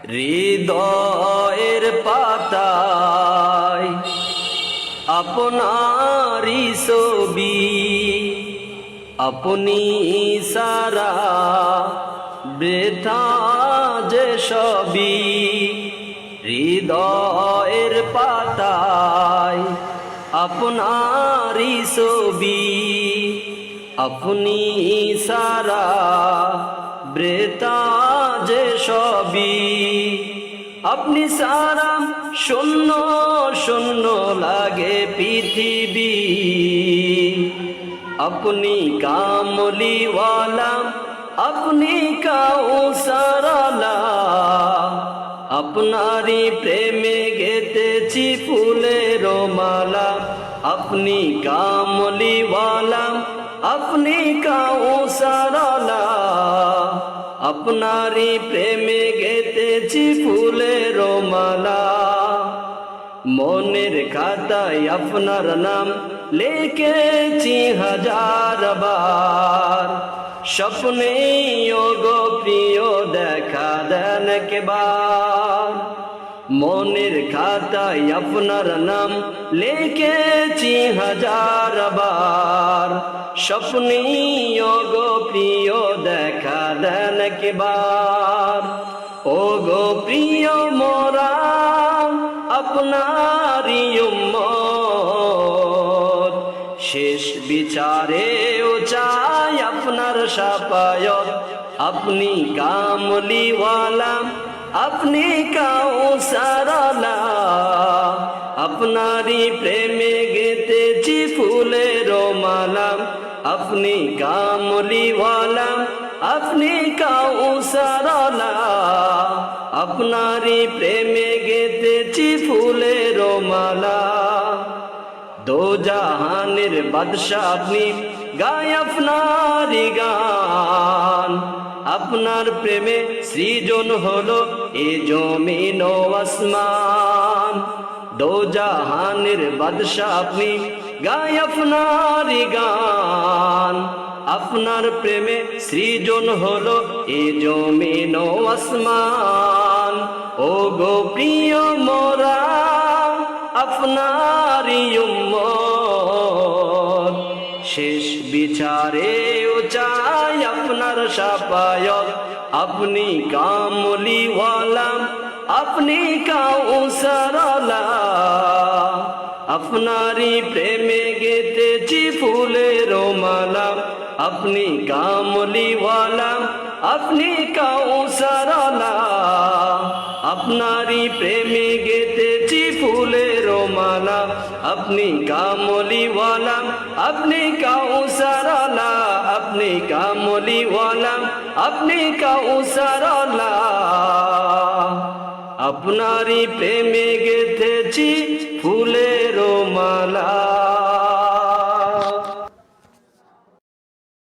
হৃদয়ের পাতায় আপনারি ছবি, আপনি সারা বৃথা যে সবই। হৃদয়ের পাতায় আপনারি ছবি, আপনি সারা বৃথা যে সবই। আপনি সারা শূন্য শূন্য লাগে পৃথিবী, আপনি কামলিওয়ালা, আপনি কাউসারওয়ালা। আপনারই প্রেমে গেতেছি ফুলের মালা, আপনি কামলিওয়ালা, আপনি কাউসারওয়ালা। আপনারই প্রেমে গেতেছি ফুলের মালা। মনের খাতায় আপনার নাম লিখেছি হাজার বার, স্বপ্নে গো প্রিয় দেখা দেন একবার। মনের খাতায় আপনার নাম লিখেছি হাজার বার, স্বপ্নে গো প্রিয় দেখা দেন একবার। ও গো প্রিয় মোরা আপনারি উম্মত, শেষ বিচারেও চাই আপনার শাফায়াত। আপনি কামলিওয়ালা, আপনি কাউসারওয়ালা। আপনারই প্রেমে গেতেছি ফুলের মালা, আপনি কামলিওয়ালা, আপনি কাউসারওয়ালা। আপনারই প্রেমে গেতেছি ফুলের মালা। দো জাহানের বাদশা আপনি, গায় আপনারই গান। আপনার প্রেমে সৃজন হলো এ জমিন ও আসমান। দো জাহানের বাদশা আপনি, গায় আপনারই গান। আপনার প্রেমে সৃজন হলো এ জমিন ও আসমান। ও গো প্রিয় মোরা আপনারি উম্মত, শেষ বিচারেও চাই আপনার শাফায়াত। আপনি কামলিওয়ালা, আপনি কাউসারওয়ালা। আপনারই প্রেমে গেতেছি ফুলের মালা, আপনি কামলিওয়ালা, আপনি কাউসারওয়ালা। আপনারই প্রেমে গেতেছি ফুলের মালা, আপনি কামলিওয়ালা, আপনি কাউসারওয়ালা। আপনি কামলিওয়ালা, আপনি কাউসারওয়ালা। আপনারই প্রেমে গেতেছি